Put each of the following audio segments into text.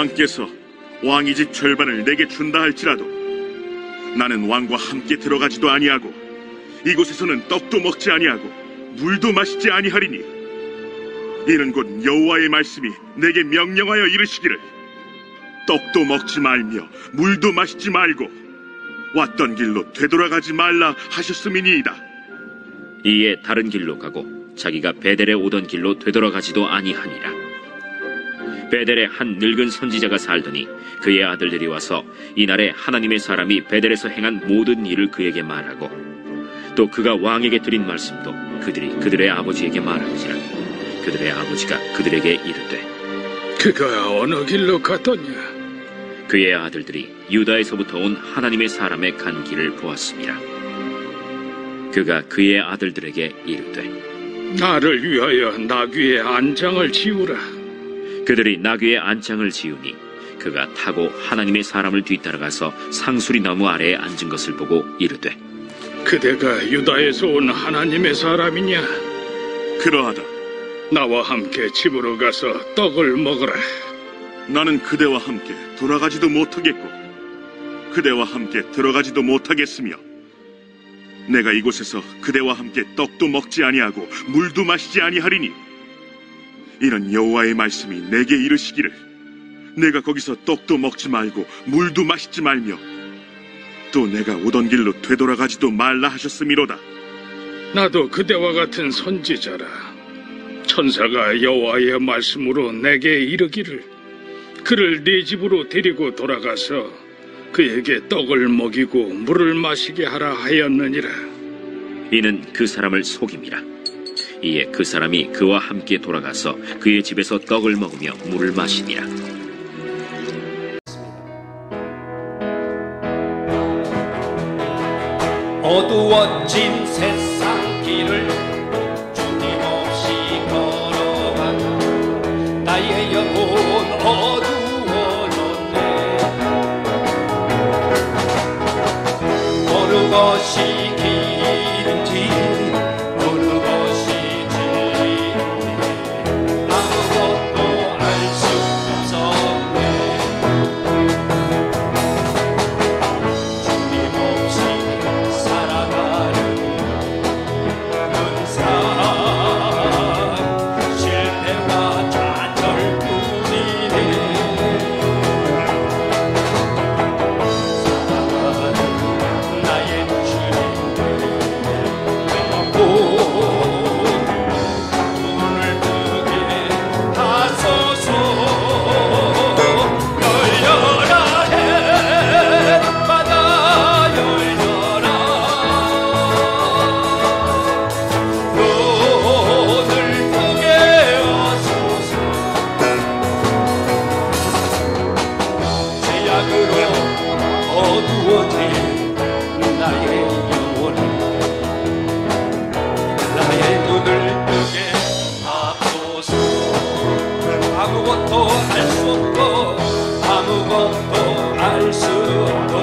왕께서 왕의 집 절반을 내게 준다 할지라도 나는 왕과 함께 들어가지도 아니하고 이곳에서는 떡도 먹지 아니하고 물도 마시지 아니하리니 이는 곧 여호와의 말씀이 내게 명령하여 이르시기를 떡도 먹지 말며 물도 마시지 말고 왔던 길로 되돌아가지 말라 하셨음이니이다. 이에 다른 길로 가고 자기가 베델에 오던 길로 되돌아가지도 아니하니라. 베델에 한 늙은 선지자가 살더니 그의 아들들이 와서 이날에 하나님의 사람이 베델에서 행한 모든 일을 그에게 말하고 또 그가 왕에게 드린 말씀도 그들이 그들의 아버지에게 말한지라. 그들의 아버지가 그들에게 이르되 그가 어느 길로 갔더냐? 그의 아들들이 유다에서부터 온 하나님의 사람의 간 길을 보았습니다. 그가 그의 아들들에게 이르되 나를 위하여 나귀의 안장을 지우라. 그들이 나귀의 안장을 지우니 그가 타고 하나님의 사람을 뒤따라가서 상수리 나무 아래에 앉은 것을 보고 이르되 그대가 유다에서 온 하나님의 사람이냐? 그러하다. 나와 함께 집으로 가서 떡을 먹으라. 나는 그대와 함께 돌아가지도 못하겠고 그대와 함께 들어가지도 못하겠으며 내가 이곳에서 그대와 함께 떡도 먹지 아니하고 물도 마시지 아니하리니 이는 여호와의 말씀이 내게 이르시기를 내가 거기서 떡도 먹지 말고 물도 마시지 말며 또 내가 오던 길로 되돌아가지도 말라 하셨음이로다. 나도 그대와 같은 선지자라. 천사가 여호와의 말씀으로 내게 이르기를 그를 네 집으로 데리고 돌아가서 그에게 떡을 먹이고 물을 마시게 하라 하였느니라. 이는 그 사람을 속임이라. 이에 그 사람이 그와 함께 돌아가서 그의 집에서 떡을 먹으며 물을 마시니라. 어두워진 세상 길을 주님 없이 걸어가다 나의 영혼 어두워졌네. 어느 것이 길인지 어느 것이 진리인지 아무것도 알 수 없었네. 주님 없이 살아가는 눈살 실패와 좌절뿐이네. 살아가는 나의 주님께 영원 눈을 뜨게 하소서. 열려라 해마다 열려라. 눈을 뜨게 하소서. 죄악으로 어두워진 나의 영혼 나의 눈을 뜨게 하소서. 아무것도 알 수 없고 아무것도 알 수 없고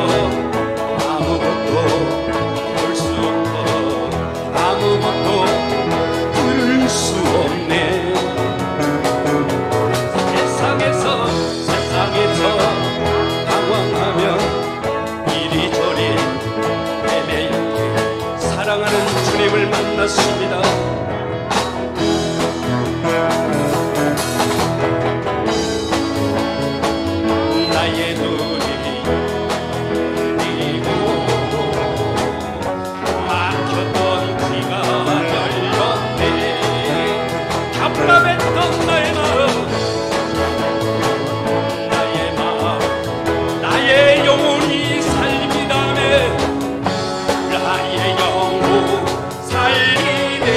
아무것도 볼 수 없고 아무것도 들을 수 없네. 세상에서 방황하며 이리저리 헤매이게 사랑하는 주님을 만났습니다. 나의 눈이 뜨이고 막혔던 귀가 열렸네. 답답했던 나의 마음 나의 영혼이 살리다네. 나의 영혼 살리네.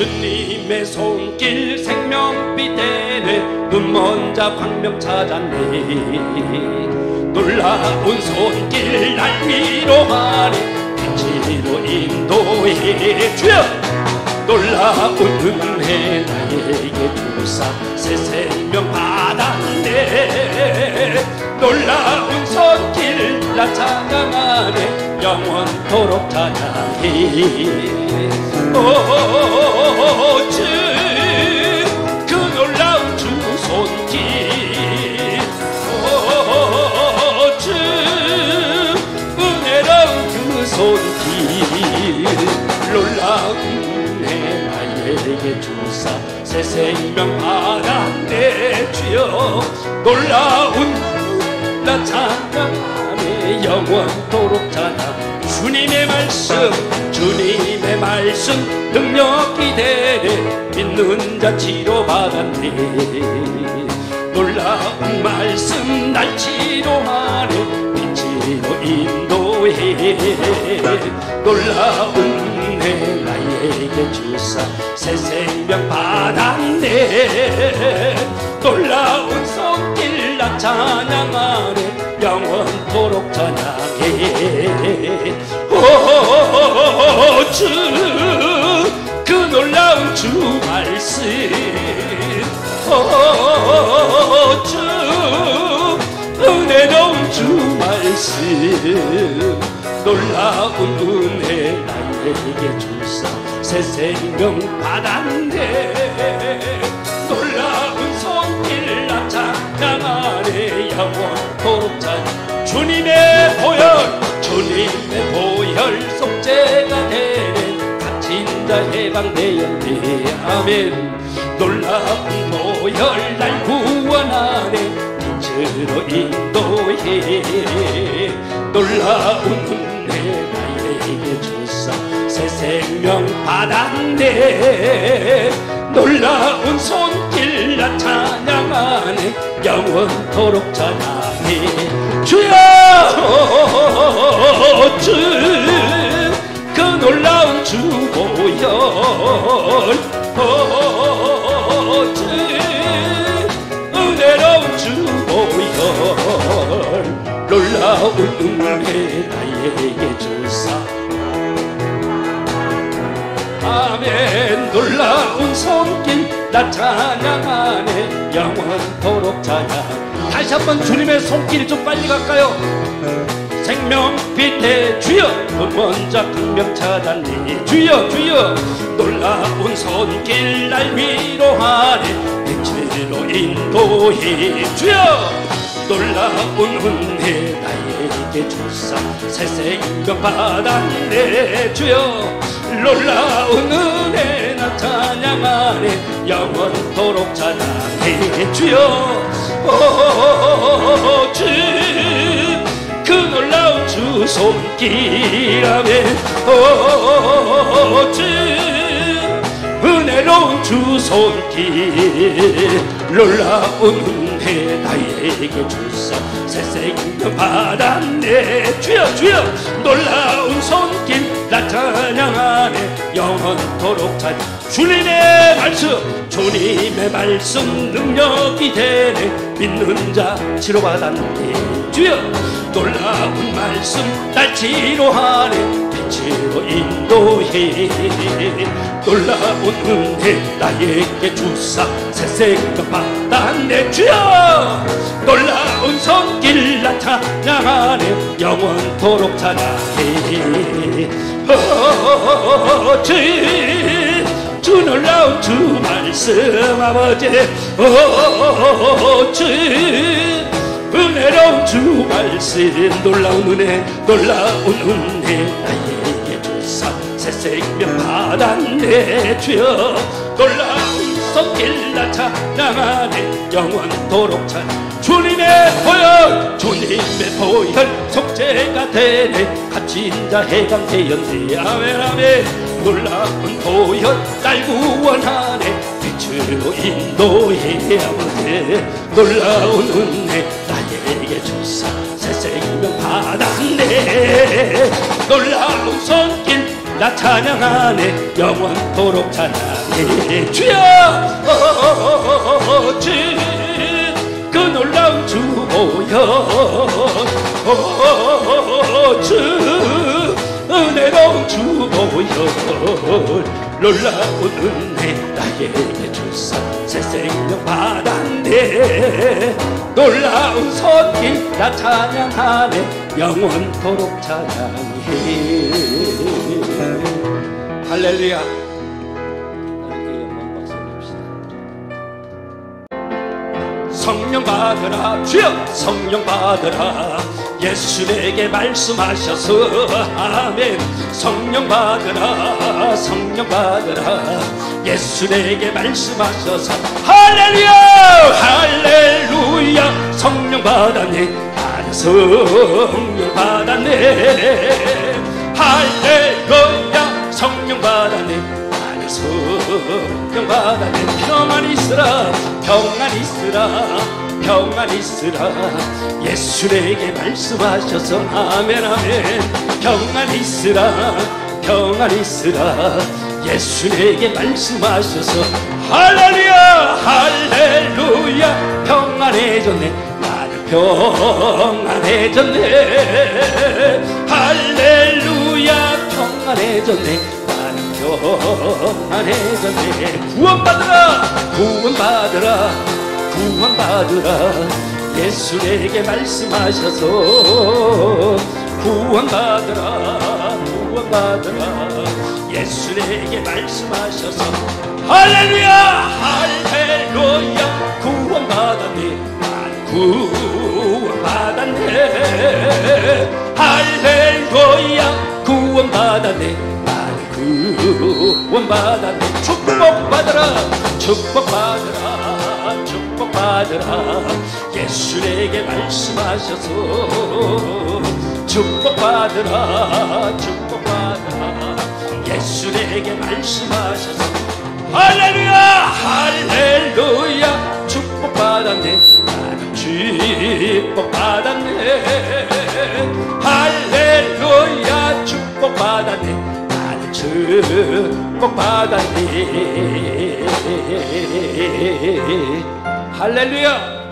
주님의 손길 생명빛 되네 눈먼 자 광명 찾았네 놀라운 손길 날 위로하네 빛으로 인도해 주여 놀라운 은혜 나에게 주사 새 생명 받았네 놀라운 손길 나 찬양하네 영원토록 찬양해 주 그 놀라운 주 손길 주 은혜로운 그 손길 놀라운 은혜 나에게 주사 새 생명 받았네 주여 놀라운 나 찬양하네 영원토록 찬양 주님의 말씀 능력이 되네 믿는 자 치료받았네 놀라운 말씀 날 치료하네 빛으로 인도해 놀라운 은혜 나에게 주사 새 생명 받았네 놀라운 손길 나 찬양하네 영원토록 찬양해 주 그 놀라운 주 말씀 주 은혜로운 주 말씀 놀라운 은혜 나에게 주사 새 생명 받았네 놀라운 손길 나 찬양하네 영원토록 찬양 주님의 보혈 속죄가 되네 갇힌 자 해방되었네 아멘 놀라운 보혈 날 구원하네 빛으로 인도해 놀라운 은혜 나에게 주사 새 생명 받았네 놀라운 손길 나 찬양하네 영원토록 찬양해 주여 주 그 놀라운 주 보혈 주 은혜로운 주 보혈 놀라운 은혜 나에게 주사 아멘 놀라운 손길 나 찬양하네 영원토록 찬양 다시 한번 주님의 손길 좀 빨리 갈까요? 생명빛의 주여 눈먼자 광명 찾았니 주여 주여 놀라운 손길 날 위로하네 빛으로 인도해 주여 놀라운 은혜 나에게 주사 새 생명 받았네 주여 놀라운 은혜 나 찬양하네 영원토록 찬양해 주여 주 그 놀라운 주 손길 아멘 주 은혜로운 주 손길 놀라운 은혜 나에게 주사 새 생명 받았네 주여 주여 놀라운 손길 나 찬양하네 영원토록 찬양 주님의 말씀 능력이 되네 믿는 자 치료받았네 주여 놀라운 말씀 날 치료하네 빛으로 인도해 놀라운 은혜 나에게 주사 새 생명 받았네 주여 놀라운 손길 나 찬양하네 영원토록 찬양해 주 놀라운 주 말씀 아버지 주 은혜로운 주 말씀 놀라운 은혜 나에게 주사 새 생명 받았네 주여 놀라운 손길 나 찬양하네 영원토록 찬양 주님의 보혈 속죄가 되네 갇힌 자 해방되었네 아멘 아멘 놀라운 보혈 날 구원하네 빛으로 인도해 아버지 놀라운 은혜 나에게 주사 새 생명 받았네 놀라운 손길 나 찬양하네 영원토록 찬양해 주여 주 그 놀라운 주 보여 주 은혜로운 주 보여 놀라운 은혜 나에게 주사 새 생명 받았네 놀라운 손길 나 찬양하네 영원토록 찬양해 할렐루야. 하나님께 영광 박수 올립시다. 성령 받으라 주여 성령 받으라 예수 내게 말씀하셔서 아멘 성령 받으라 성령 받으라 예수 내게 말씀하셔서 할렐루야 할렐루야 성령 받았네 나는 성령 받았네 할렐루야 성령 받았네 나는 성령 받았네 평안 있으라 평안 있으라 평안 있으라 예수 내게 말씀하셔서 아멘 아멘 평안 있으라 평안 있으라 예수 내게 말씀하셔서 할렐루야 할렐루야 평안해졌네 나는 평안해졌네 할렐루야 평안해졌네 나는 평안해졌네 구원받으라 구원받으라 구원받으라 예수 내게 말씀하셔서 구원받으라 구원받으라 예수 내게 말씀하셔서 할렐루야 할렐루야 구원받았네 난 구원받았네 할렐루야 구원받았네 난 구원받았네 축복받으라 축복받으라 축복받으라 예수 내게 말씀하셔서 축복받으라 축복받으라 예수 내게 말씀하셔서 할렐루야 할렐루야 축복받았네 나는 축복받았네 할렐루야 축복받았네 나는 축복받았네 할렐루야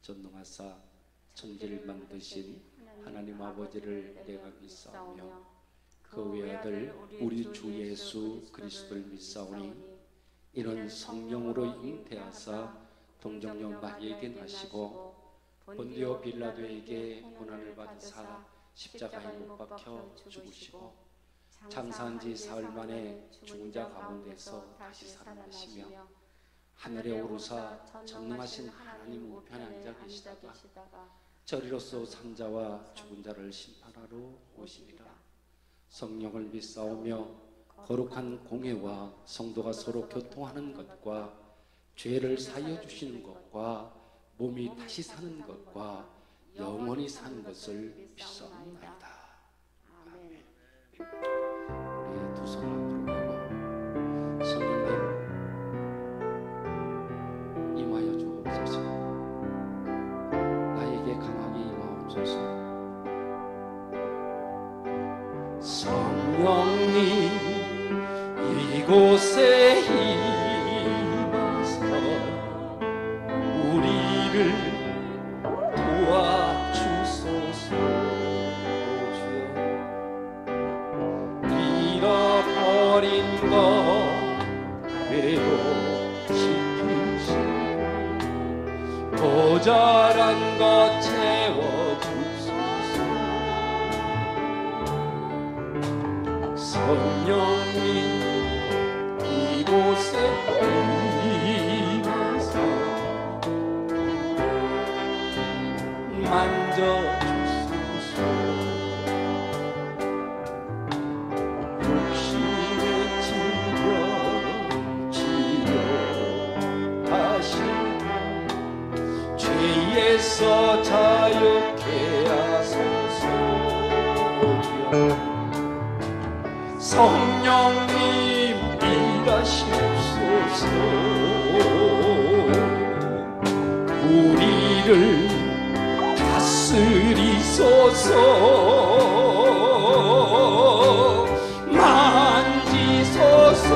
전능하사 천지를 만드신 하나님 아버지를 내가 믿사오며 그 외아들 우리 주 예수 그리스도를 믿사오니 이는 성령으로 잉태하사 동정녀 마리에게 나시고 본디오 빌라도에게 고난을 받으사 십자가에 못 박혀 죽으시고 장사한 지 사흘 만에 죽은 자 가운데서 다시 살아나시며 하늘에 오르사 전능하신 하나님 우편에 앉아 계시다가 저리로서 산자와 죽은 자를 심판하러 오시리라. 성령을 믿사오며 거룩한 공회와 성도가 서로 교통하는 것과 죄를 사하여 주시는 것과 몸이 다시 사는 것과 영원히 사는 것을 믿사옵나이다. 아멘. 우리 두 손 앞으로 하고 성령님 임하여 주옵소서. 나에게 강하게 임하옵소서. 성령님 이곳에 임하사 우리를 도와주소서. 잃어버린 것 회복시키시고 모자란 것 채워주소서. 성령님 이곳에 임하사 만져주소서. 육신의 질병 치료하시고 죄에서 자유케 하소서. 성령님 일하시옵소서. 우리를 다스리소서. 만지소서.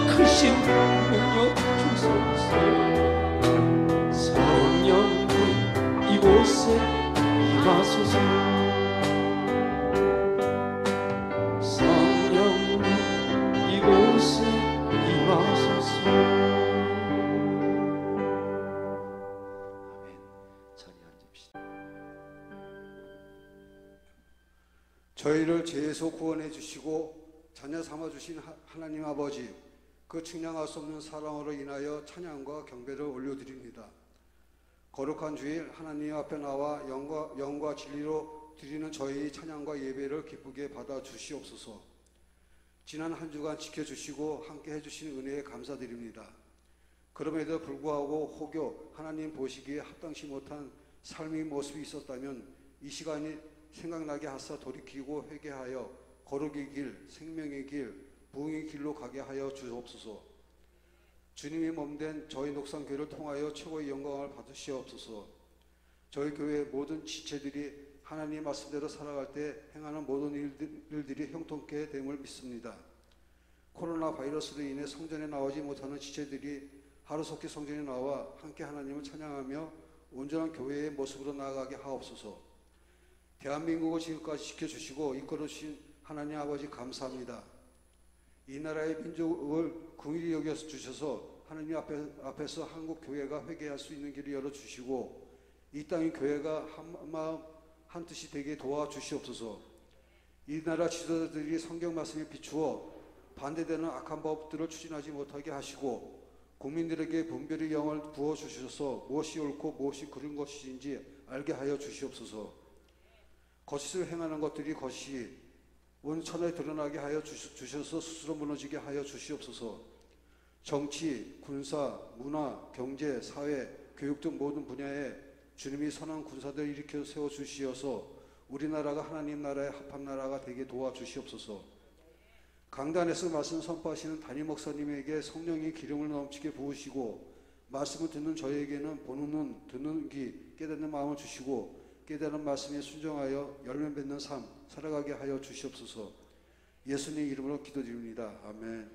크신 능력 주소서. 성령님 이곳에 임하소서. 저희를 죄에서 구원해 주시고 자녀 삼아 주신 하나님 아버지, 그 측량할 수 없는 사랑으로 인하여 찬양과 경배를 올려드립니다. 거룩한 주일 하나님 앞에 나와 영과 진리로 드리는 저희 찬양과 예배를 기쁘게 받아 주시옵소서. 지난 한 주간 지켜주시고 함께 해주신 은혜에 감사드립니다. 그럼에도 불구하고 혹여 하나님 보시기에 합당치 못한 삶의 모습이 있었다면 이 시간이 생각나게 하사 돌이키고 회개하여 거룩의 길, 생명의 길, 부흥의 길로 가게 하여 주옵소서. 주님이 몸된 저희 녹산교회를 통하여 최고의 영광을 받으시옵소서. 저희 교회 모든 지체들이 하나님 말씀대로 살아갈 때 행하는 모든 일들이 형통케 됨을 믿습니다. 코로나 바이러스로 인해 성전에 나오지 못하는 지체들이 하루속히 성전에 나와 함께 하나님을 찬양하며 온전한 교회의 모습으로 나아가게 하옵소서. 대한민국을 지금까지 지켜주시고 이끌어주신 하나님 아버지 감사합니다. 이 나라의 민족을 긍휼히 여겨서 주셔서 하나님 앞에서 한국 교회가 회개할 수 있는 길을 열어주시고 이 땅의 교회가 한마음 한뜻이 되게 도와주시옵소서. 이 나라 지도자들이 성경 말씀에 비추어 반대되는 악한 법들을 추진하지 못하게 하시고 국민들에게 분별의 영을 부어주셔서 무엇이 옳고 무엇이 그른 것인지 알게 하여 주시옵소서. 거짓을 행하는 것들이 거짓이 온 천하에 드러나게 하여 주셔서 스스로 무너지게 하여 주시옵소서. 정치, 군사, 문화, 경제, 사회, 교육 등 모든 분야에 주님이 선한 군사들을 일으켜 세워주시어서 우리나라가 하나님 나라의 합한 나라가 되게 도와주시옵소서. 강단에서 말씀 선포하시는 담임 목사님에게 성령의 기름을 넘치게 부으시고 말씀을 듣는 저희에게는 보는 눈, 듣는 귀, 깨닫는 마음을 주시고 깨달은 말씀에 순종하여 열매 맺는 삶 살아가게 하여 주시옵소서. 예수님 이름으로 기도드립니다. 아멘.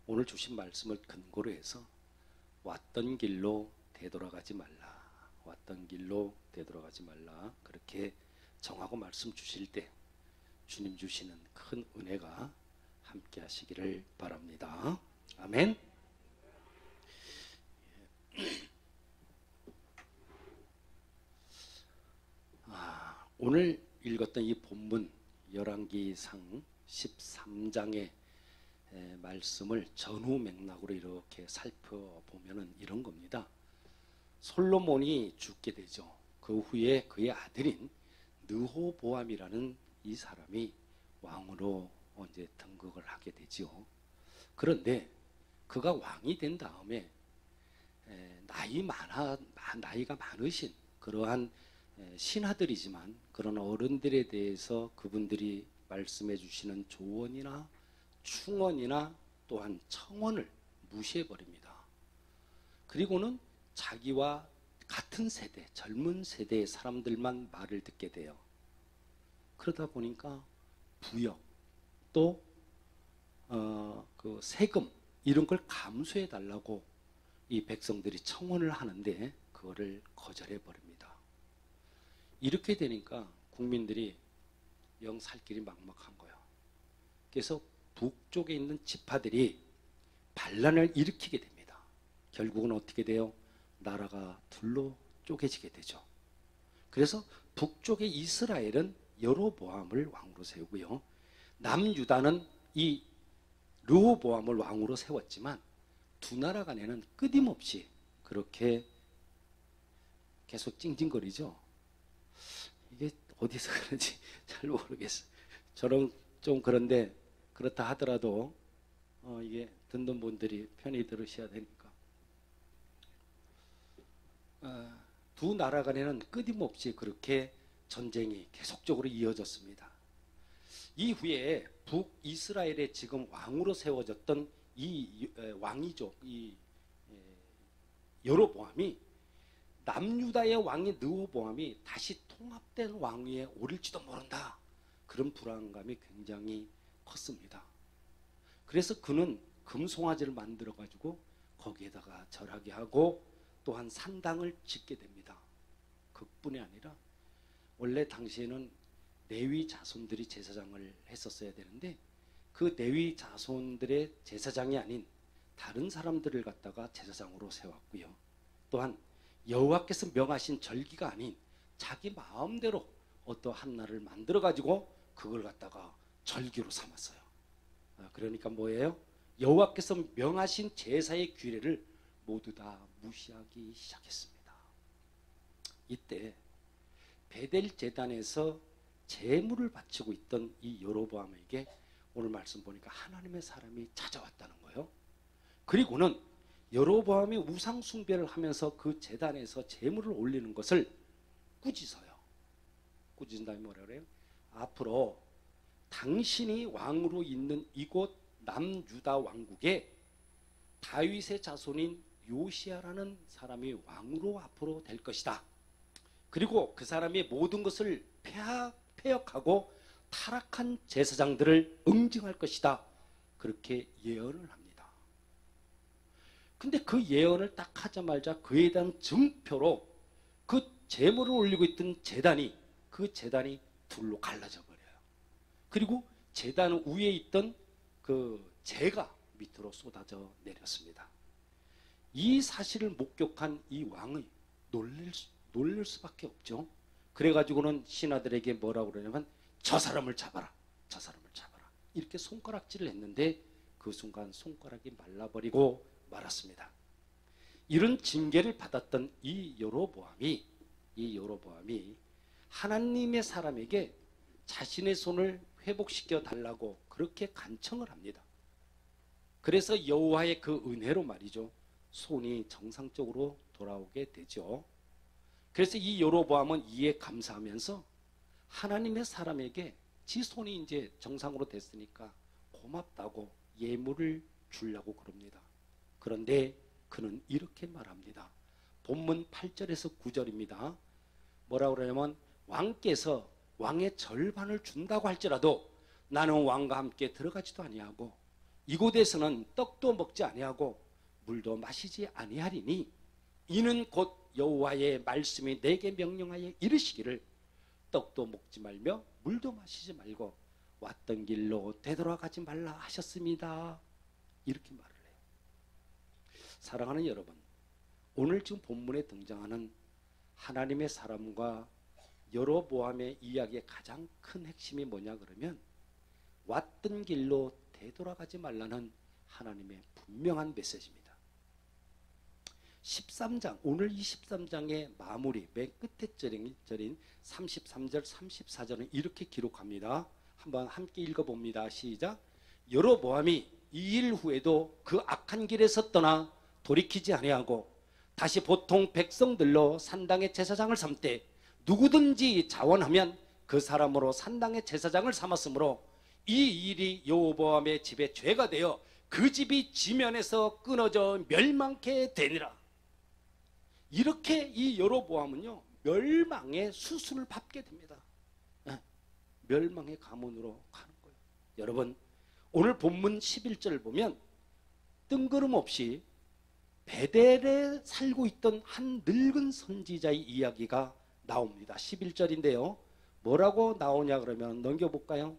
오늘 주신 말씀을 근거로 해서 왔던 길로 되돌아가지 말라. 왔던 길로 되돌아가지 말라. 그렇게 정하고 말씀 주실 때 주님 주시는 큰 은혜가 함께 하시기를 바랍니다. 아멘. 오늘 읽었던 이 본문 열왕기상 13장의 말씀을 전후 맥락으로 이렇게 살펴보면 이런 겁니다. 솔로몬이 죽게 되죠. 그 후에 그의 아들인 느호보암이라는 이 사람이 왕으로 이제 등극을 하게 되지요. 그런데 그가 왕이 된 다음에 나이가 많으신 그러한 신하들이지만 그런 어른들에 대해서 그분들이 말씀해 주시는 조언이나 충언이나 또한 청언을 무시해 버립니다. 그리고는 자기와 같은 세대, 젊은 세대의 사람들만 말을 듣게 돼요. 그러다 보니까 부역 또 그 세금 이런 걸 감수해 달라고 이 백성들이 청원을 하는데 그거를 거절해 버립니다. 이렇게 되니까 국민들이 영 살 길이 막막한 거예요. 그래서 북쪽에 있는 지파들이 반란을 일으키게 됩니다. 결국은 어떻게 돼요? 나라가 둘로 쪼개지게 되죠. 그래서 북쪽의 이스라엘은 여로보암을 왕으로 세우고요. 남유다는 이 르호보암을 왕으로 세웠지만 두 나라 간에는 끊임없이 그렇게 계속 찡찡거리죠. 이게 어디서 그런지 잘 모르겠어요. 저는 좀 그런데 그렇다 하더라도 이게 듣는 분들이 편히 들으셔야 되니까. 두 나라 간에는 끊임없이 그렇게 전쟁이 계속적으로 이어졌습니다. 이후에 북이스라엘에 지금 왕으로 세워졌던 이 왕이죠. 이 여로보암이 남유다의 왕인 느호보암이 다시 통합된 왕위에 오를지도 모른다. 그런 불안감이 굉장히 컸습니다. 그래서 그는 금송아지를 만들어 가지고 거기에다가 절하게 하고 또한 산당을 짓게 됩니다. 그뿐이 아니라 원래 당시에는 레위 자손들이 제사장을 했었어야 되는데 그 레위 자손들의 제사장이 아닌 다른 사람들을 갖다가 제사장으로 세웠고요. 또한 여호와께서 명하신 절기가 아닌 자기 마음대로 어떠한 날을 만들어 가지고 그걸 갖다가 절기로 삼았어요. 그러니까 뭐예요? 여호와께서 명하신 제사의 규례를 모두 다 무시하기 시작했습니다. 이때 베델 제단에서 제물을 바치고 있던 이 여로보암에게 오늘 말씀 보니까 하나님의 사람이 찾아왔다는 거예요. 그리고는 여로보암이 우상 숭배를 하면서 그 제단에서 제물을 올리는 것을 꾸짖어요. 꾸짖은 다음에 뭐라 그래요? 앞으로 당신이 왕으로 있는 이곳 남유다 왕국에 다윗의 자손인 요시야라는 사람이 왕으로 앞으로 될 것이다. 그리고 그 사람이 모든 것을 폐역하고 타락한 제사장들을 응징할 것이다. 그렇게 예언을 합니다. 근데 그 예언을 딱 하자마자 그에 대한 증표로 그 제물을 올리고 있던 그 제단이 둘로 갈라져 버려요. 그리고 제단 위에 있던 그 재가 밑으로 쏟아져 내렸습니다. 이 사실을 목격한 이 왕이 놀랄 수밖에 없죠. 그래가지고는 신하들에게 뭐라고 그러냐면 저 사람을 잡아라. 저 사람을 잡아라. 이렇게 손가락질을 했는데 그 순간 손가락이 말라버리고 말았습니다. 이런 징계를 받았던 이 여로보암이 하나님의 사람에게 자신의 손을 회복시켜 달라고 그렇게 간청을 합니다. 그래서 여호와의 그 은혜로 말이죠. 손이 정상적으로 돌아오게 되죠. 그래서 이 여로보암은 이에 감사하면서 하나님의 사람에게 지 손이 이제 정상으로 됐으니까 고맙다고 예물을 주려고 그럽니다. 그런데 그는 이렇게 말합니다. 본문 8절에서 9절입니다. 뭐라고 그러냐면 왕께서 왕의 절반을 준다고 할지라도 나는 왕과 함께 들어가지도 아니하고 이곳에서는 떡도 먹지 아니하고 물도 마시지 아니하리니 이는 곧 여호와의 말씀이 내게 명령하여 이르시기를 떡도 먹지 말며 물도 마시지 말고 왔던 길로 되돌아가지 말라 하셨습니다. 이렇게 말을 해요. 사랑하는 여러분, 오늘 지금 본문에 등장하는 하나님의 사람과 여로보암의 이야기의 가장 큰 핵심이 뭐냐 그러면 왔던 길로 되돌아가지 말라는 하나님의 분명한 메시지입니다. 13장, 오늘 이 13장의 마무리, 맨 끝에 절인 33절, 34절은 이렇게 기록합니다. 한번 함께 읽어봅니다. 시작. 여로보암이 이 일 후에도 그 악한 길에서 떠나 돌이키지 아니하고 다시 보통 백성들로 산당의 제사장을 삼되 누구든지 자원하면 그 사람으로 산당의 제사장을 삼았으므로 이 일이 여로보암의 집에 죄가 되어 그 집이 지면에서 끊어져 멸망케 되니라. 이렇게 이 여로보암은요 멸망의 수순을 밟게 됩니다. 멸망의 가문으로 가는 거예요. 여러분, 오늘 본문 11절을 보면 뜬구름없이 베델에 살고 있던 한 늙은 선지자의 이야기가 나옵니다. 11절인데요. 뭐라고 나오냐 그러면 넘겨볼까요?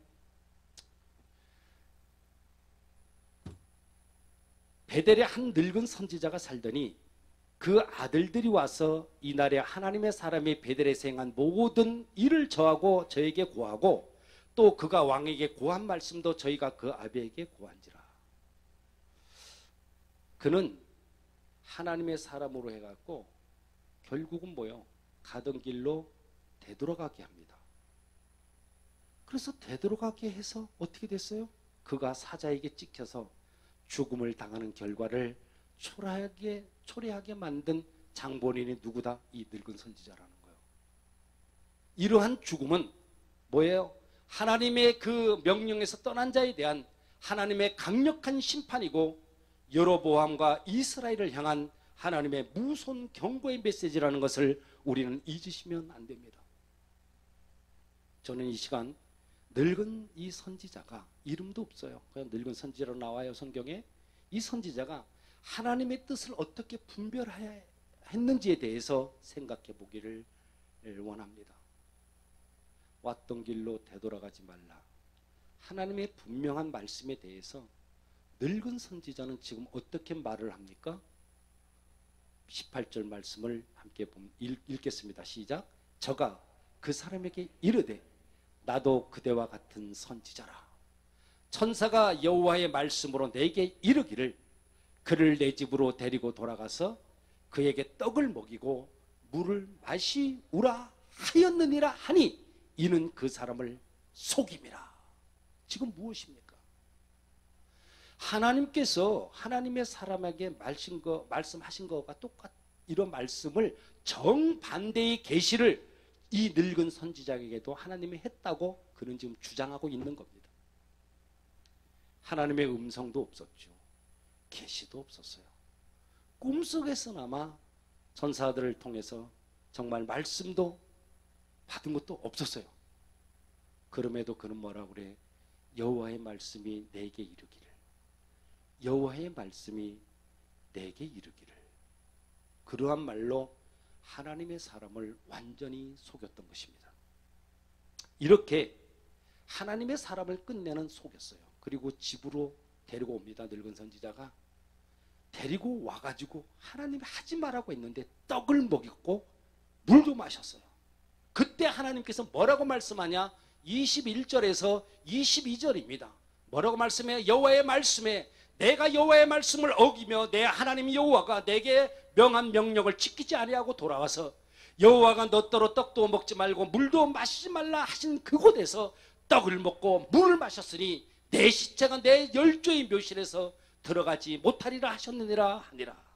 베델에 한 늙은 선지자가 살더니 그 아들들이 와서 이날에 하나님의 사람이 베델에서 행한 모든 일을 저하고 저에게 고하고 또 그가 왕에게 고한 말씀도 저희가 그 아비에게 고한지라. 그는 하나님의 사람으로 해갖고 결국은 뭐요? 가던 길로 되돌아가게 합니다. 그래서 되돌아가게 해서 어떻게 됐어요? 그가 사자에게 찍혀서 죽음을 당하는 결과를 초래하게 만든 장본인이 누구다? 이 늙은 선지자라는 거예요. 이러한 죽음은 뭐예요? 하나님의 그 명령에서 떠난 자에 대한 하나님의 강력한 심판이고 여로보암과 이스라엘을 향한 하나님의 무손 경고의 메시지라는 것을 우리는 잊으시면 안 됩니다. 저는 이 시간 늙은 이 선지자가 이름도 없어요. 그냥 늙은 선지자로 나와요 성경에. 이 선지자가 하나님의 뜻을 어떻게 분별해야 했는지에 대해서 생각해 보기를 원합니다. 왔던 길로 되돌아가지 말라. 하나님의 분명한 말씀에 대해서 늙은 선지자는 지금 어떻게 말을 합니까? 18절 말씀을 함께 읽겠습니다. 시작. 저가 그 사람에게 이르되 나도 그대와 같은 선지자라. 천사가 여호와의 말씀으로 내게 이르기를 그를 내 집으로 데리고 돌아가서 그에게 떡을 먹이고 물을 마시우라 하였느니라 하니 이는 그 사람을 속임이라. 지금 무엇입니까? 하나님께서 하나님의 사람에게 말씀하신 것과 똑같 이런 말씀을 정반대의 계시를 이 늙은 선지자에게도 하나님이 했다고 그는 지금 주장하고 있는 겁니다. 하나님의 음성도 없었죠. 계시도 없었어요. 꿈속에서나마 전사들을 통해서 정말 말씀도 받은 것도 없었어요. 그럼에도 그는 뭐라고 그래? 여호와의 말씀이 내게 이르기를, 여호와의 말씀이 내게 이르기를. 그러한 말로 하나님의 사람을 완전히 속였던 것입니다. 이렇게 하나님의 사람을 끝내는 속였어요. 그리고 집으로 데리고 옵니다. 늙은 선지자가 데리고 와가지고 하나님이 하지 말라고 했는데 떡을 먹였고 물도 마셨어요. 그때 하나님께서 뭐라고 말씀하냐? 21절에서 22절입니다. 뭐라고 말씀해요? 여호와의 말씀에 내가 여호와의 말씀을 어기며 내 하나님 여호와가 내게 명한 명령을 지키지 아니하고 돌아와서 여호와가 너더러 떡도 먹지 말고 물도 마시지 말라 하신 그곳에서 떡을 먹고 물을 마셨으니 내 시체가 내 열조의 묘실에서 들어가지 못하리라 하셨느니라 하니라.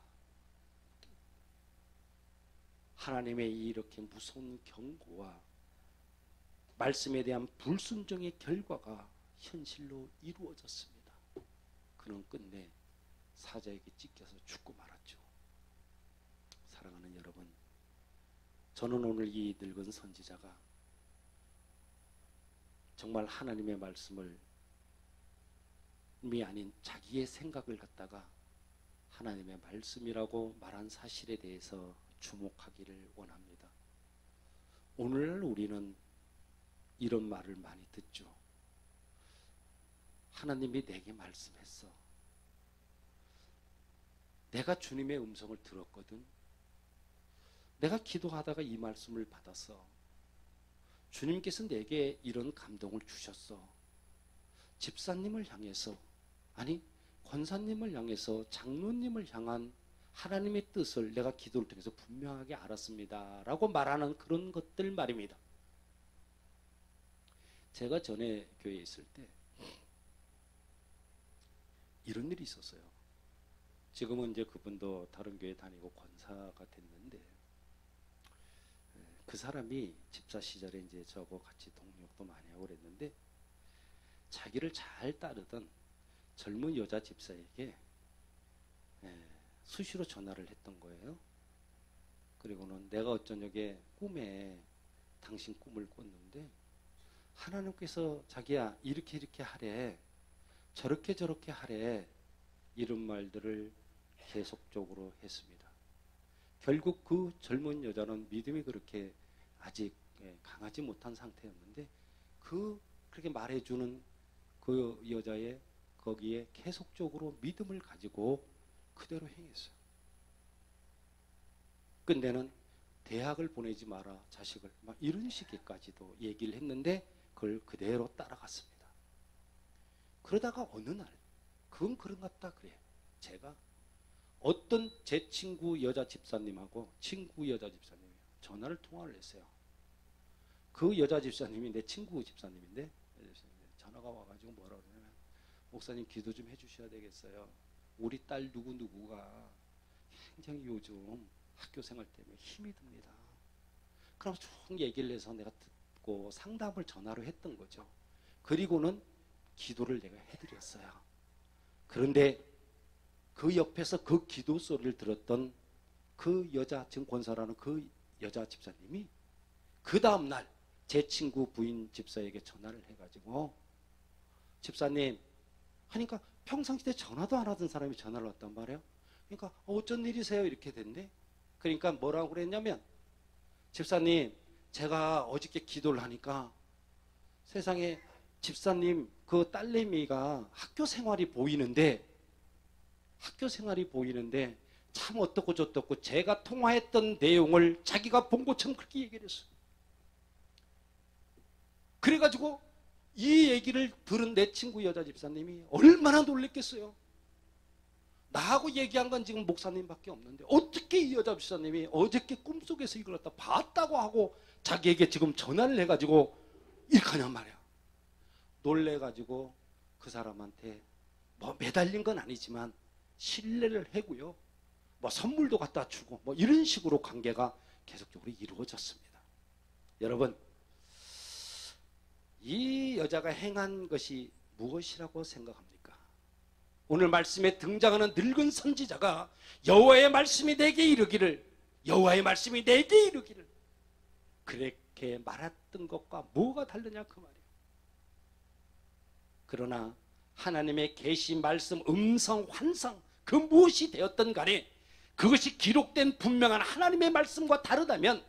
하나님의 이렇게 무서운 경고와 말씀에 대한 불순종의 결과가 현실로 이루어졌습니다. 그는 끝내 사자에게 찢겨서 죽고 말았죠. 사랑하는 여러분, 저는 오늘 이 늙은 선지자가 정말 하나님의 말씀을 아닌 자기의 생각을 갖다가 하나님의 말씀이라고 말한 사실에 대해서 주목하기를 원합니다. 오늘날 우리는 이런 말을 많이 듣죠. 하나님이 내게 말씀했어. 내가 주님의 음성을 들었거든. 내가 기도하다가 이 말씀을 받았어. 주님께서 내게 이런 감동을 주셨어. 집사님을 향해서, 아니 권사님을 향해서, 장로님을 향한 하나님의 뜻을 내가 기도를 통해서 분명하게 알았습니다 라고 말하는 그런 것들 말입니다. 제가 전에 교회에 있을 때 이런 일이 있었어요. 지금은 이제 그분도 다른 교회 다니고 권사가 됐는데, 그 사람이 집사 시절에 이제 저하고 같이 동력도 많이 하고 그랬는데, 자기를 잘 따르던 젊은 여자 집사에게 수시로 전화를 했던 거예요. 그리고는 내가 어쩌냐게 꿈에 당신 꿈을 꿨는데 하나님께서 자기야 이렇게 이렇게 하래, 저렇게 저렇게 하래, 이런 말들을 계속적으로 했습니다. 결국 그 젊은 여자는 믿음이 그렇게 아직 강하지 못한 상태였는데 그렇게 말해주는 그 여자의 거기에 계속적으로 믿음을 가지고 그대로 행했어요. 근데는 대학을 보내지 마라 자식을, 막 이런 식까지도 얘기를 했는데 그걸 그대로 따라갔습니다. 그러다가 어느 날 그건 그런갑다 그래. 제가 어떤 제 친구 여자 집사님하고 전화를 통화를 했어요. 그 여자 집사님이 내 친구 집사님인데 전화가 와가지고 뭐라 그러냐면, 목사님 기도 좀 해주셔야 되겠어요. 우리 딸 누구누구가 굉장히 요즘 학교 생활 때문에 힘이 듭니다. 그럼 쭉 얘기를 해서 내가 듣고 상담을 전화로 했던 거죠. 그리고는 기도를 내가 해드렸어요. 그런데 그 옆에서 그 기도 소리를 들었던 그 여자, 지금 권사라는 그 여자 집사님이 그 다음날 제 친구 부인 집사에게 전화를 해가지고, 집사님 하니까 평상시에 전화도 안 하던 사람이 전화를 왔단 말이에요. 그러니까 어쩐 일이세요? 이렇게 됐네. 그러니까 뭐라고 그랬냐면, 집사님 제가 어저께 기도를 하니까 세상에 집사님 그 딸내미가 학교 생활이 보이는데 참 어떻고 저떻고 제가 통화했던 내용을 자기가 본 것처럼 그렇게 얘기를 했어요. 그래가지고 이 얘기를 들은 내 친구 여자 집사님이 얼마나 놀랬겠어요. 나하고 얘기한 건 지금 목사님밖에 없는데 어떻게 이 여자 집사님이 어저께 꿈속에서 이걸 갖다 봤다고 하고 자기에게 지금 전화를 해가지고 이렇게 하냔 말이야. 놀래가지고 그 사람한테 뭐 매달린 건 아니지만 신뢰를 하고요, 뭐 선물도 갖다 주고 뭐 이런 식으로 관계가 계속적으로 이루어졌습니다. 여러분, 이 여자가 행한 것이 무엇이라고 생각합니까? 오늘 말씀에 등장하는 늙은 선지자가 여호와의 말씀이 내게 이르기를, 여호와의 말씀이 내게 이르기를 그렇게 말했던 것과 뭐가 다르냐 그 말이에요. 그러나 하나님의 계시 말씀, 음성, 환상 그 무엇이 되었던 간에 그것이 기록된 분명한 하나님의 말씀과 다르다면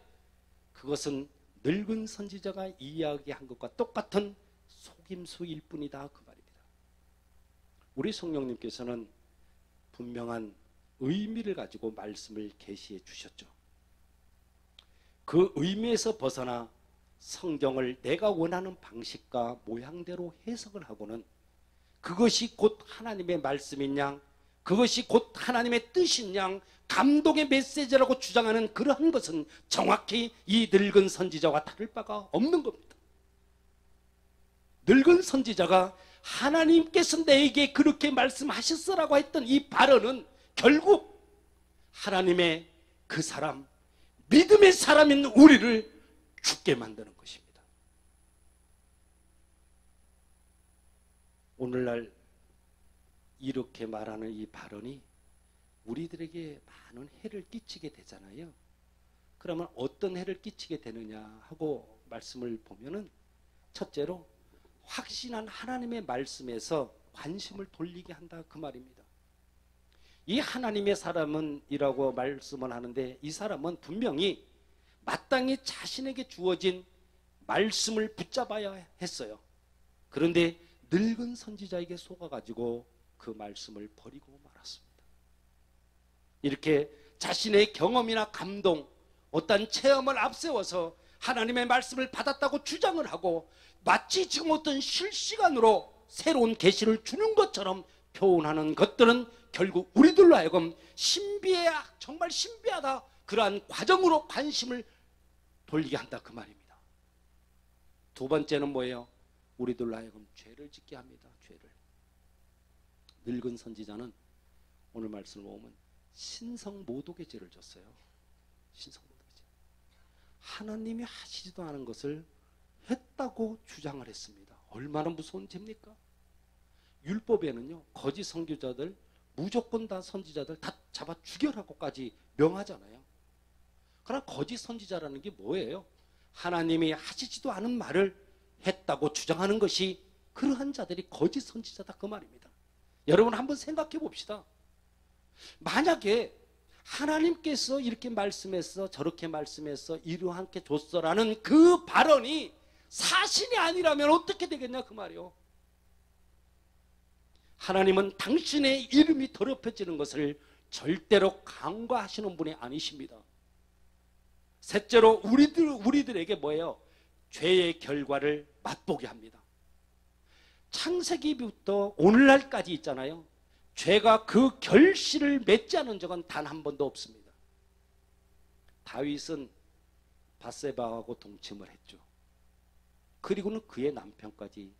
그것은 늙은 선지자가 이야기한 것과 똑같은 속임수일 뿐이다 그 말입니다. 우리 성령님께서는 분명한 의미를 가지고 말씀을 계시해 주셨죠. 그 의미에서 벗어나 성경을 내가 원하는 방식과 모양대로 해석을 하고는 그것이 곧 하나님의 말씀인 양, 그것이 곧 하나님의 뜻인 양 감동의 메시지라고 주장하는 그러한 것은 정확히 이 늙은 선지자와 다를 바가 없는 겁니다. 늙은 선지자가 하나님께서 내게 그렇게 말씀하셨으라고 했던 이 발언은 결국 하나님의 그 사람, 믿음의 사람인 우리를 죽게 만드는 것입니다. 오늘날 이렇게 말하는 이 발언이 우리들에게 많은 해를 끼치게 되잖아요. 그러면 어떤 해를 끼치게 되느냐 하고 말씀을 보면은, 첫째로 확신한 하나님의 말씀에서 관심을 돌리게 한다 그 말입니다. 이 하나님의 사람은이라고 말씀을 하는데 이 사람은 분명히 마땅히 자신에게 주어진 말씀을 붙잡아야 했어요. 그런데 늙은 선지자에게 속아가지고 그 말씀을 버리고 말았습니다. 이렇게 자신의 경험이나 감동, 어떤 체험을 앞세워서 하나님의 말씀을 받았다고 주장을 하고 마치 지금 어떤 실시간으로 새로운 계시를 주는 것처럼 표현하는 것들은 결국 우리들로 하여금 정말 신비하다, 그러한 과정으로 관심을 돌리게 한다 그 말입니다. 두 번째는 뭐예요? 우리들로 하여금 죄를 짓게 합니다. 죄를. 늙은 선지자는 오늘 말씀을 보면 신성모독의 죄를 졌어요. 신성모독의 죄. 하나님이 하시지도 않은 것을 했다고 주장을 했습니다. 얼마나 무서운 죄입니까? 율법에는요, 거짓 선교자들 무조건 다 선지자들 다 잡아 죽여라고까지 명하잖아요. 그러나 거짓 선지자라는 게 뭐예요? 하나님이 하시지도 않은 말을 했다고 주장하는 것이, 그러한 자들이 거짓 선지자다 그 말입니다. 여러분 한번 생각해 봅시다. 만약에 하나님께서 이렇게 말씀했어, 저렇게 말씀했어, 이러한게 줬어라는 그 발언이 사실이 아니라면 어떻게 되겠냐 그 말이요. 하나님은 당신의 이름이 더럽혀지는 것을 절대로 간과하시는 분이 아니십니다. 셋째로 우리들에게 뭐예요? 죄의 결과를 맛보게 합니다. 창세기부터 오늘날까지 있잖아요. 죄가 그 결실을 맺지 않은 적은 단 한 번도 없습니다. 다윗은 밧세바하고 동침을 했죠. 그리고는 그의 남편까지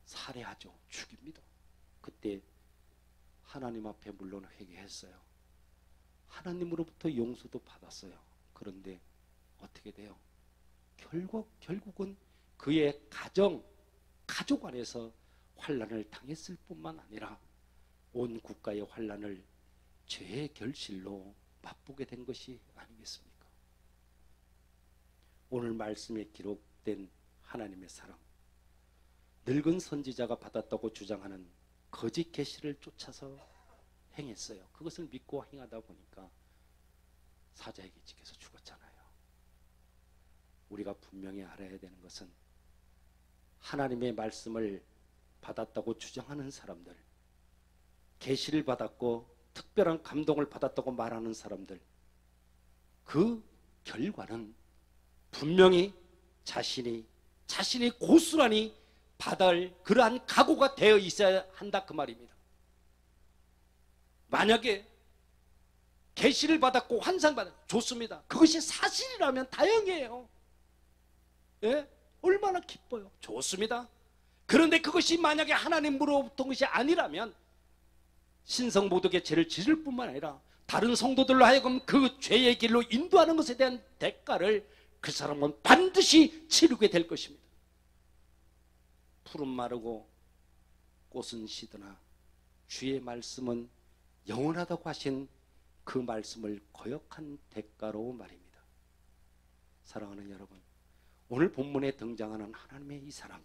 살해하죠. 죽입니다. 그때 하나님 앞에 물론 회개했어요. 하나님으로부터 용서도 받았어요. 그런데 어떻게 돼요? 결국은 그의 가족 안에서 환난을 당했을 뿐만 아니라 온 국가의 환난을 죄의 결실로 맛보게 된 것이 아니겠습니까? 오늘 말씀에 기록된 하나님의 사랑, 늙은 선지자가 받았다고 주장하는 거짓 계시를 쫓아서 행했어요. 그것을 믿고 행하다 보니까 사자에게 찍혀서 죽었잖아요. 우리가 분명히 알아야 되는 것은 하나님의 말씀을 받았다고 주장하는 사람들, 계시를 받았고 특별한 감동을 받았다고 말하는 사람들, 그 결과는 분명히 자신이 고스란히 받을 그러한 각오가 되어 있어야 한다 그 말입니다. 만약에 계시를 받았고 환상 받았고 좋습니다. 그것이 사실이라면 다행이에요. 예? 얼마나 기뻐요. 좋습니다. 그런데 그것이 만약에 하나님으로부터 온 것이 아니라면 신성모독의 죄를 지을 뿐만 아니라 다른 성도들로 하여금 그 죄의 길로 인도하는 것에 대한 대가를 그 사람은 반드시 치르게 될 것입니다. 푸른 마르고 꽃은 시드나 주의 말씀은 영원하다고 하신 그 말씀을 거역한 대가로 말입니다. 사랑하는 여러분, 오늘 본문에 등장하는 하나님의 이 사람,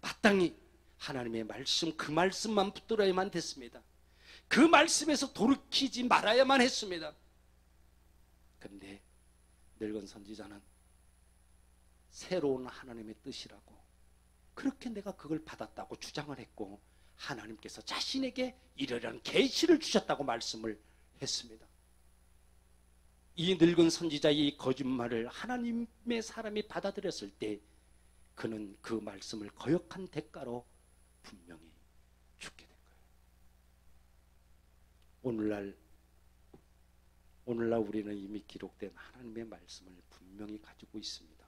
마땅히 하나님의 말씀, 그 말씀만 붙들어야만 됐습니다. 그 말씀에서 돌이키지 말아야만 했습니다. 그런데 늙은 선지자는 새로운 하나님의 뜻이라고, 그렇게 내가 그걸 받았다고 주장을 했고 하나님께서 자신에게 이러한 계시를 주셨다고 말씀을 했습니다. 이 늙은 선지자의 이 거짓말을 하나님의 사람이 받아들였을 때 그는 그 말씀을 거역한 대가로 분명히 죽게 된 거예요. 오늘날 우리는 이미 기록된 하나님의 말씀을 분명히 가지고 있습니다.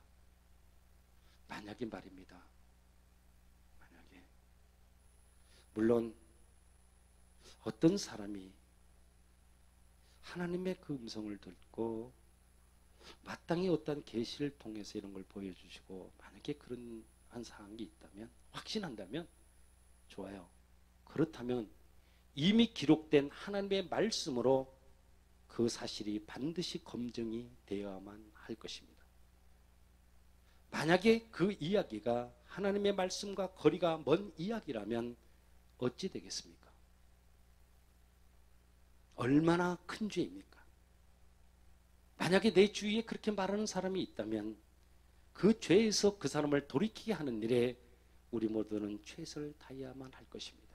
만약에 말입니다. 물론 어떤 사람이 하나님의 그 음성을 듣고 마땅히 어떤 계시를 통해서 이런 걸 보여주시고 만약에 그런 한 사항이 있다면, 확신한다면 좋아요. 그렇다면 이미 기록된 하나님의 말씀으로 그 사실이 반드시 검증이 되어야만 할 것입니다. 만약에 그 이야기가 하나님의 말씀과 거리가 먼 이야기라면 어찌 되겠습니까? 얼마나 큰 죄입니까? 만약에 내 주위에 그렇게 말하는 사람이 있다면 그 죄에서 그 사람을 돌이키게 하는 일에 우리 모두는 최선을 다해야만 할 것입니다.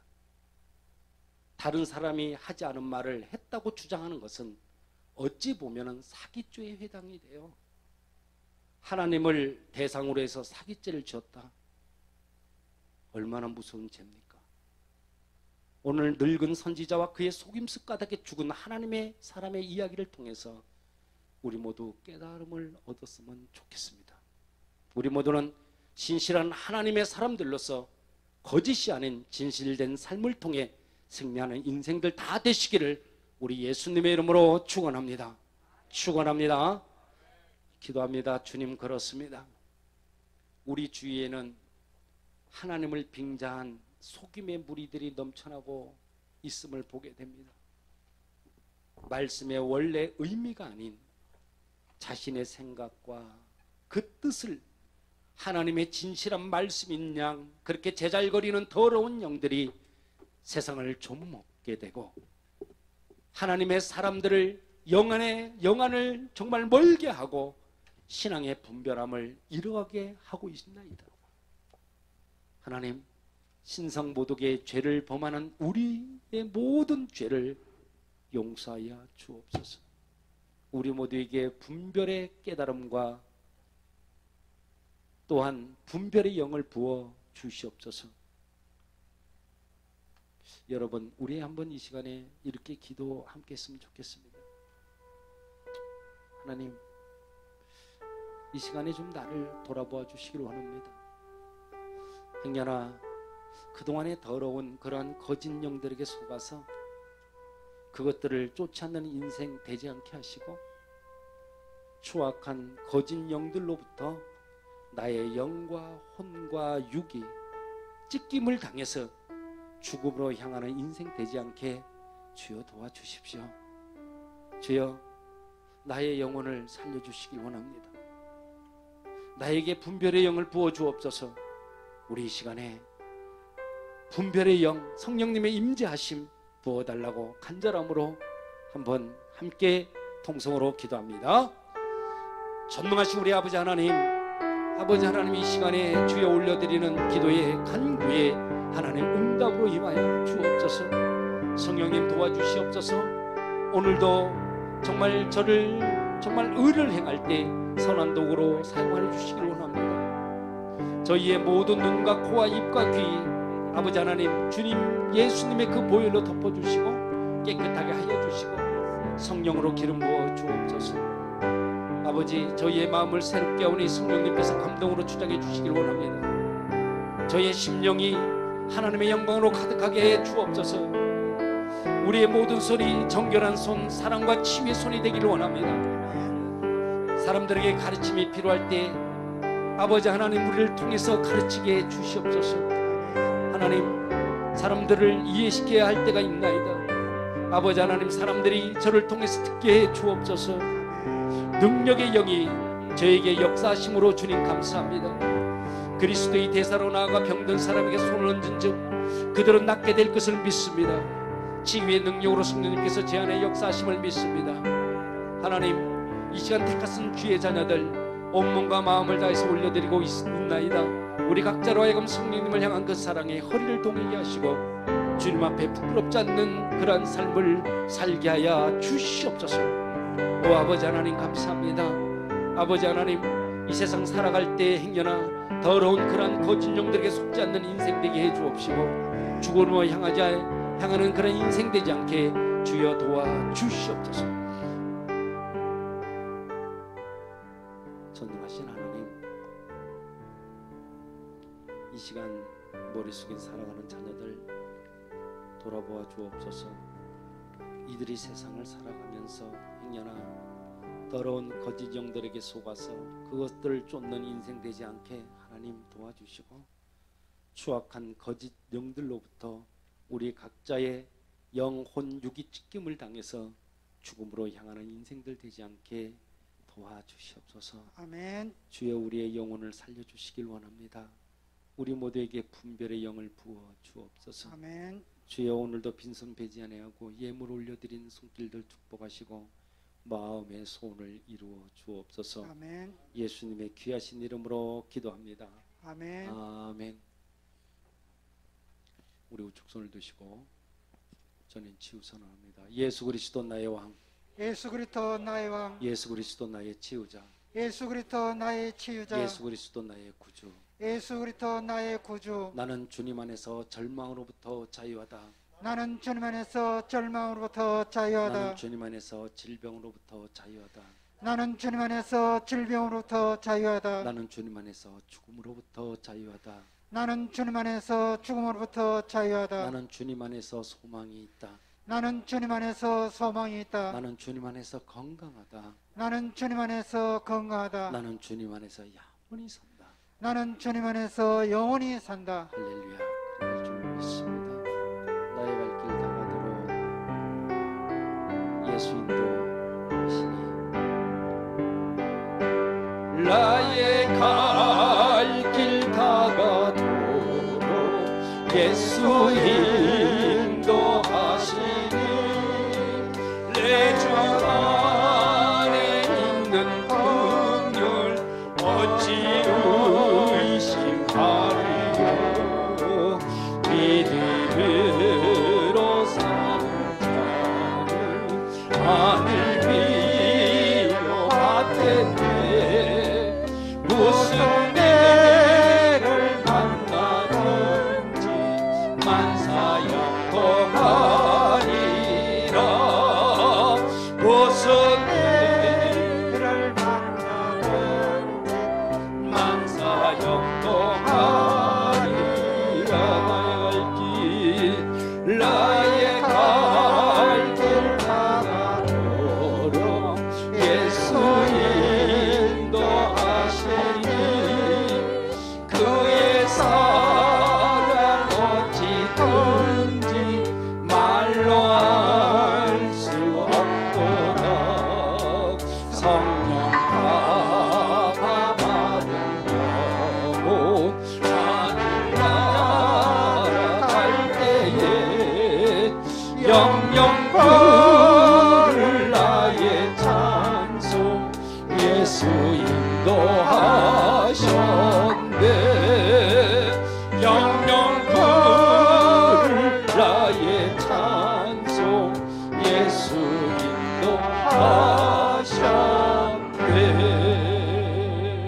다른 사람이 하지 않은 말을 했다고 주장하는 것은 어찌 보면 사기죄에 해당이 돼요. 하나님을 대상으로 해서 사기죄를 지었다. 얼마나 무서운 죄입니까? 오늘 늙은 선지자와 그의 속임수 가득에 죽은 하나님의 사람의 이야기를 통해서 우리 모두 깨달음을 얻었으면 좋겠습니다. 우리 모두는 신실한 하나님의 사람들로서 거짓이 아닌 진실된 삶을 통해 승리하는 인생들 다 되시기를 우리 예수님의 이름으로 축원합니다. 축원합니다. 기도합니다. 주님, 그렇습니다. 우리 주위에는 하나님을 빙자한 속임의 무리들이 넘쳐나고 있음을 보게 됩니다. 말씀의 원래 의미가 아닌 자신의 생각과 그 뜻을 하나님의 진실한 말씀인 양 그렇게 제잘거리는 더러운 영들이 세상을 좀먹게 되고 하나님의 사람들을 영안을 정말 멀게 하고 신앙의 분별함을 잃어가게 하고 있나이다. 하나님, 신성모독의 죄를 범하는 우리의 모든 죄를 용서하여 주옵소서. 우리 모두에게 분별의 깨달음과 또한 분별의 영을 부어 주시옵소서. 여러분, 우리 한번 이 시간에 이렇게 기도 함께 했으면 좋겠습니다. 하나님, 이 시간에 좀 나를 돌아보아 주시기를 원합니다. 행여나 그동안의 더러운 그러한 거짓 영들에게 속아서 그것들을 쫓아내는 인생 되지 않게 하시고 추악한 거짓 영들로부터 나의 영과 혼과 육이 찢김을 당해서 죽음으로 향하는 인생 되지 않게 주여 도와주십시오. 주여, 나의 영혼을 살려주시길 원합니다. 나에게 분별의 영을 부어주옵소서. 우리 이 시간에 분별의 영, 성령님의 임재하심 부어달라고 간절함으로 한번 함께 통성으로 기도합니다. 전능하신 우리 아버지 하나님, 아버지 하나님, 이 시간에 주여 올려드리는 기도의 간구에 하나님 응답으로 임하여 주옵소서. 성령님 도와주시옵소서. 오늘도 정말 저를 정말 의를 행할 때 선한 도구로 사용하여 주시길 원합니다. 저희의 모든 눈과 코와 입과 귀, 아버지 하나님, 주님 예수님의 그 보혈로 덮어주시고 깨끗하게 하여 주시고 성령으로 기름 부어 주옵소서. 아버지, 저희의 마음을 새롭게 하오니 성령님께서 감동으로 주장해 주시길 원합니다. 저희의 심령이 하나님의 영광으로 가득하게 해 주옵소서. 우리의 모든 손이 정결한 손, 사랑과 치유의 손이 되기를 원합니다. 사람들에게 가르침이 필요할 때 아버지 하나님, 우리를 통해서 가르치게 해 주시옵소서. 하나님, 사람들을 이해시켜야 할 때가 있나이다. 아버지 하나님, 사람들이 저를 통해서 듣게 해 주옵소서. 능력의 영이 저에게 역사하심으로 주님 감사합니다. 그리스도의 대사로 나아가 병든 사람에게 손을 얹은 즉 그들은 낫게 될 것을 믿습니다. 치유의 능력으로 성령님께서 제 안에 역사하심을 믿습니다. 하나님, 이 시간 택하신 주의 자녀들 온몸과 마음을 다해서 올려드리고 있나이다. 우리 각자로 하여금 성령님을 향한 그 사랑에 허리를 동이게 하시고 주님 앞에 부끄럽지 않는 그러한 삶을 살게 하여 주시옵소서. 오 아버지 하나님, 감사합니다. 아버지 하나님, 이 세상 살아갈 때 행여나 더러운 그러한 거짓 영들에게 속지 않는 인생 되게 해 주옵시고 죽음으로 향하는 그런 인생 되지 않게 주여 도와 주시옵소서. 전능하신 하나님, 이 시간 머릿속에 살아가는 자녀들 돌아보아 주옵소서. 이들이 세상을 살아가면서 행여나 더러운 거짓 영들에게 속아서 그것들을 쫓는 인생 되지 않게 하나님 도와주시고 추악한 거짓 영들로부터 우리 각자의 영혼 육이 찢김을 당해서 죽음으로 향하는 인생들 되지 않게 도와주시옵소서. 아멘. 주여, 우리의 영혼을 살려주시길 원합니다. 우리 모두에게 분별의 영을 부어 주옵소서. 아멘. 주여, 오늘도 빈손 배지 아니하고 예물 올려드린 손길들 축복하시고 마음의 소원을 이루어 주옵소서. 아멘. 예수님의 귀하신 이름으로 기도합니다. 아멘. 아멘. 우리 우측 손을 드시고 저는 치유 선언합니다. 예수 그리스도 나의 왕, 예수 그리스도 나의 왕, 예수 그리스도 나의 치유자, 예수 그리스도 나의 치유자, 예수 그리스도 나의 구주. 예수 그리스도 나의 구주. 나는 주님 안에서 절망으로부터 자유하다. 나는 주님 안에서 절망으로부터 자유하다. 나는 주님 안에서 질병으로부터 자유하다. 나는 주님 안에서 질병으로부터 자유하다. 나는 주님 안에서 죽음으로부터 자유하다. 나는 주님 안에서 죽음으로부터 자유하다. 나는 주님 안에서 소망이 있다. 나는 주님 안에서 소망이 있다. 나는 주님 안에서 건강하다. 나는 주님 안에서 건강하다. 나는 주님 안에서 영원히 산다. 나는 주님 안에서 영원히 산다. 할렐루야. 그럴 줄 믿습니다. 나의 발길 다가도록 예수 인도하시니 나의 갈 길 다가도록 예수 인도하시니 내 주 안에 있는 긍휼 어찌 의심하리요. 믿음으로 사는 자는 하늘 위로하되 무슨 애를 만나든지 만사역동하리라. 무슨 애를 만나든지 만사역동하리라. 나의 갈 길 다가도록 예수 인도하시니 그의 사랑 어찌든지 말로 알 수 없도다. 성령 감화 받은 영혼 하늘나라 갈 때에 영영 부를 나의 찬송 예수 인도하셨네. 영영 부를 나의 찬송 예수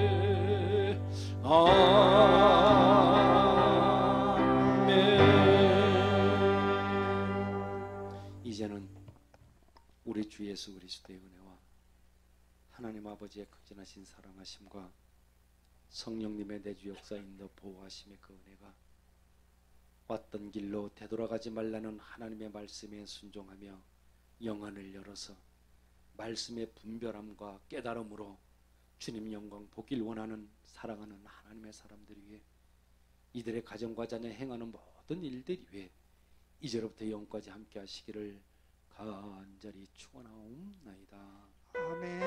인도하셨네. 아멘. 이제는 우리 주 예수 그리스도의 은혜와 하나님 아버지의 극진하신 사랑하심과 성령님의 내주 역사 인도 보호하심의 그 은혜가 왔던 길로 되돌아가지 말라는 하나님의 말씀에 순종하며 영안을 열어서 말씀의 분별함과 깨달음으로 주님 영광 보길 원하는 사랑하는 하나님의 사람들 위해 이들의 가정과 자녀 행하는 모든 일들 위해 이제로부터 영까지 함께 하시기를 간절히 축원하옵나이다. 아멘.